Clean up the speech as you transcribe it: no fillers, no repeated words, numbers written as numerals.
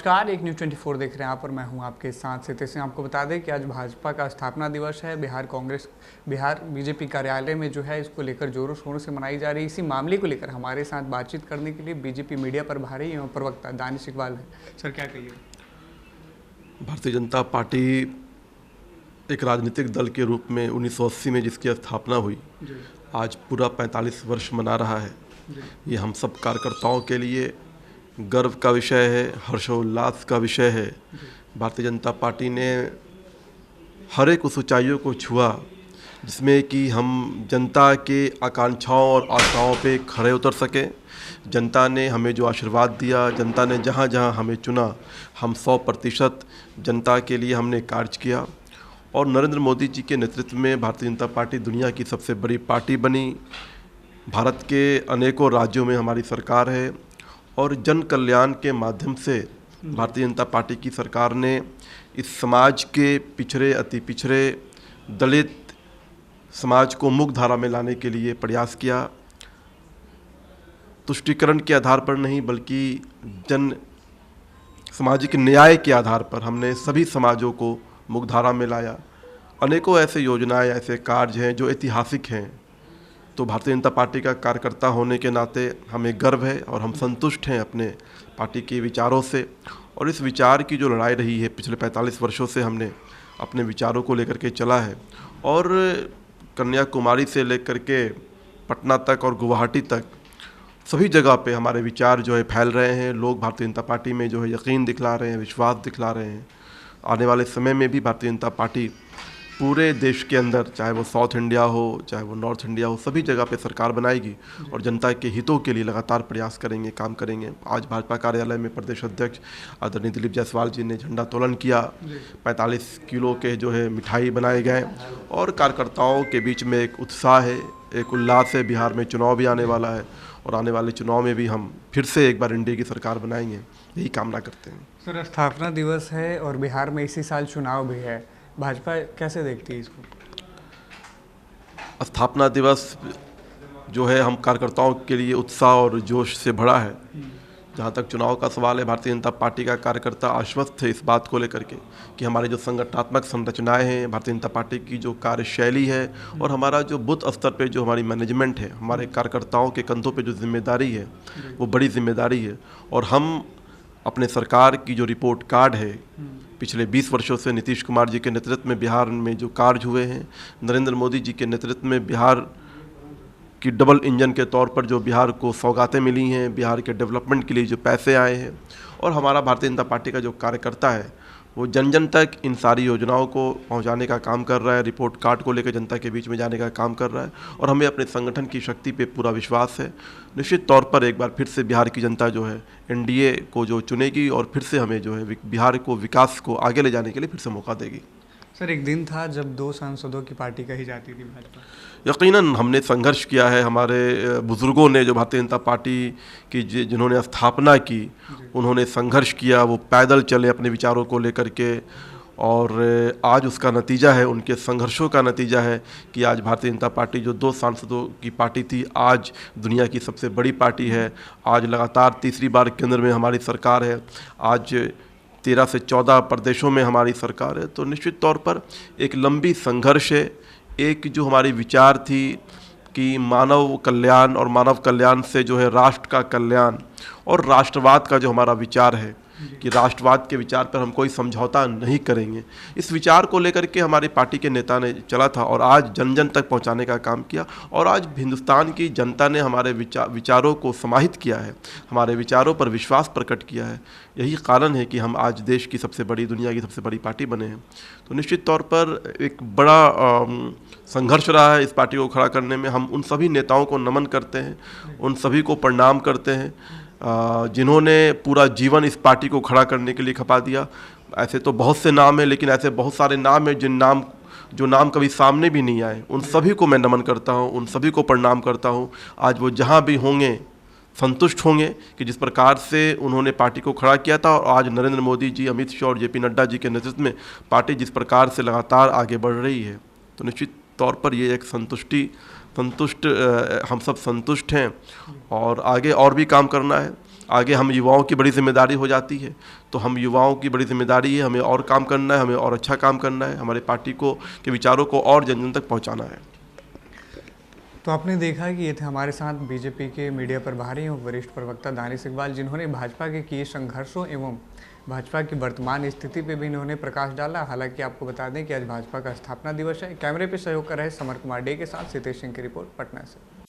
नमस्कार, एक न्यूज़ 24 देख रहे हैं आप और मैं हूं आपके साथ से सिंह। आपको बता दें कि आज भाजपा का स्थापना दिवस है। बिहार बीजेपी कार्यालय में जो है इसको लेकर जोरों शोरों से मनाई जा रही है। इसी मामले को लेकर हमारे साथ बातचीत करने के लिए बीजेपी मीडिया प्रभारी एवं प्रवक्ता दानिश इकबाल है। सर, क्या कहिए? भारतीय जनता पार्टी एक राजनीतिक दल के रूप में 1980 में जिसकी स्थापना हुई, आज पूरा 45 वर्ष मना रहा है। ये हम सब कार्यकर्ताओं के लिए गर्व का विषय है, हर्षोल्लास का विषय है। भारतीय जनता पार्टी ने हर एक उस ऊंचाइयों को छुआ जिसमें कि हम जनता के आकांक्षाओं और आशाओं पे खड़े उतर सकें। जनता ने हमें जो आशीर्वाद दिया, जनता ने जहाँ जहाँ हमें चुना, हम 100% जनता के लिए हमने कार्य किया और नरेंद्र मोदी जी के नेतृत्व में भारतीय जनता पार्टी दुनिया की सबसे बड़ी पार्टी बनी। भारत के अनेकों राज्यों में हमारी सरकार है और जन कल्याण के माध्यम से भारतीय जनता पार्टी की सरकार ने इस समाज के पिछड़े, अति पिछड़े, दलित समाज को मुख्य धारा में लाने के लिए प्रयास किया। तुष्टीकरण के आधार पर नहीं बल्कि जन सामाजिक न्याय के आधार पर हमने सभी समाजों को मुख्य धारा में लाया। अनेकों ऐसे योजनाएं, ऐसे कार्य हैं जो ऐतिहासिक हैं। तो भारतीय जनता पार्टी का कार्यकर्ता होने के नाते हमें गर्व है और हम संतुष्ट हैं अपने पार्टी के विचारों से। और इस विचार की जो लड़ाई रही है पिछले 45 वर्षों से, हमने अपने विचारों को लेकर के चला है और कन्याकुमारी से लेकर के पटना तक और गुवाहाटी तक सभी जगह पे हमारे विचार जो है फैल रहे हैं। लोग भारतीय जनता पार्टी में जो है यकीन दिखला रहे हैं, विश्वास दिखला रहे हैं। आने वाले समय में भी भारतीय जनता पार्टी पूरे देश के अंदर, चाहे वो साउथ इंडिया हो, चाहे वो नॉर्थ इंडिया हो, सभी जगह पे सरकार बनाएगी और जनता के हितों के लिए लगातार प्रयास करेंगे, काम करेंगे। आज भाजपा कार्यालय में प्रदेश अध्यक्ष आदरणीय दिलीप जायसवाल जी ने झंडा तोलन किया। 45 किलो के जो है मिठाई बनाए गए और कार्यकर्ताओं के बीच में एक उत्साह है, एक उल्लास है। बिहार में चुनाव भी आने वाला है और आने वाले चुनाव में भी हम फिर से एक बार एनडीए की सरकार बनाएंगे, यही कामना करते हैं। सर, स्थापना दिवस है और बिहार में इसी साल चुनाव भी है, भाजपा कैसे देखती है इसको? स्थापना दिवस जो है हम कार्यकर्ताओं के लिए उत्साह और जोश से भरा है। जहाँ तक चुनाव का सवाल है, भारतीय जनता पार्टी का कार्यकर्ता आश्वस्त है इस बात को लेकर के कि हमारी जो संगठनात्मक संरचनाएं हैं, भारतीय जनता पार्टी की जो कार्यशैली है और हमारा जो बूथ स्तर पे जो हमारी मैनेजमेंट है, हमारे कार्यकर्ताओं के कंधों पे जो जिम्मेदारी है वो बड़ी जिम्मेदारी है। और हम अपने सरकार की जो रिपोर्ट कार्ड है, पिछले 20 वर्षों से नीतीश कुमार जी के नेतृत्व में बिहार में जो कार्य हुए हैं, नरेंद्र मोदी जी के नेतृत्व में बिहार की डबल इंजन के तौर पर जो बिहार को सौगातें मिली हैं, बिहार के डेवलपमेंट के लिए जो पैसे आए हैं और हमारा भारतीय जनता पार्टी का जो कार्यकर्ता है वो जन जन तक इन सारी योजनाओं को पहुंचाने का काम कर रहा है, रिपोर्ट कार्ड को लेकर जनता के बीच में जाने का काम कर रहा है और हमें अपने संगठन की शक्ति पे पूरा विश्वास है। निश्चित तौर पर एक बार फिर से बिहार की जनता जो है एनडीए को जो चुनेगी और फिर से हमें जो है बिहार को विकास को आगे ले जाने के लिए फिर से मौका देगी। सर, एक दिन था जब 2 सांसदों की पार्टी कही जाती थी भाजपा। यकीनन हमने संघर्ष किया है। हमारे बुज़ुर्गों ने जो भारतीय जनता पार्टी की जिन्होंने स्थापना की, उन्होंने संघर्ष किया, वो पैदल चले अपने विचारों को लेकर के और आज उसका नतीजा है, उनके संघर्षों का नतीजा है कि आज भारतीय जनता पार्टी जो 2 सांसदों की पार्टी थी आज दुनिया की सबसे बड़ी पार्टी है। आज लगातार तीसरी बार केंद्र में हमारी सरकार है। आज 13 से 14 प्रदेशों में हमारी सरकार है। तो निश्चित तौर पर एक लंबी संघर्ष है। एक जो हमारी विचार थी कि मानव कल्याण और मानव कल्याण से जो है राष्ट्र का कल्याण और राष्ट्रवाद का जो हमारा विचार है कि राष्ट्रवाद के विचार पर हम कोई समझौता नहीं करेंगे, इस विचार को लेकर के हमारी पार्टी के नेता ने चला था और आज जन जन तक पहुंचाने का काम किया और आज हिंदुस्तान की जनता ने हमारे विचारों को समाहित किया है, हमारे विचारों पर विश्वास प्रकट किया है। यही कारण है कि हम आज देश की सबसे बड़ी, दुनिया की सबसे बड़ी पार्टी बने हैं। तो निश्चित तौर पर एक बड़ा संघर्ष रहा है इस पार्टी को खड़ा करने में। हम उन सभी नेताओं को नमन करते हैं, उन सभी को प्रणाम करते हैं जिन्होंने पूरा जीवन इस पार्टी को खड़ा करने के लिए खपा दिया। ऐसे तो बहुत से नाम हैं, लेकिन ऐसे बहुत सारे नाम हैं जो नाम कभी सामने भी नहीं आए। उन सभी को मैं नमन करता हूं, उन सभी को प्रणाम करता हूं। आज वो जहां भी होंगे संतुष्ट होंगे कि जिस प्रकार से उन्होंने पार्टी को खड़ा किया था और आज नरेंद्र मोदी जी, अमित शाह और जेपी नड्डा जी के नेतृत्व में पार्टी जिस प्रकार से लगातार आगे बढ़ रही है, तो निश्चित तौर पर ये एक संतुष्टि हम सब संतुष्ट हैं और आगे और भी काम करना है। आगे हम युवाओं की बड़ी जिम्मेदारी हो जाती है, तो हम युवाओं की बड़ी जिम्मेदारी है, हमें और काम करना है, हमें और अच्छा काम करना है, हमारे पार्टी को के विचारों को और जन जन तक पहुंचाना है। तो आपने देखा कि ये थे हमारे साथ बीजेपी के मीडिया प्रभारी एवं वरिष्ठ प्रवक्ता दानिश इकबाल, जिन्होंने भाजपा के किए संघर्षों एवं भाजपा की वर्तमान स्थिति पे भी इन्होंने प्रकाश डाला। हालांकि आपको बता दें कि आज भाजपा का स्थापना दिवस है। कैमरे पे सहयोग कर रहे समर कुमार डे के साथ सितेश सिंह की रिपोर्ट पटना से।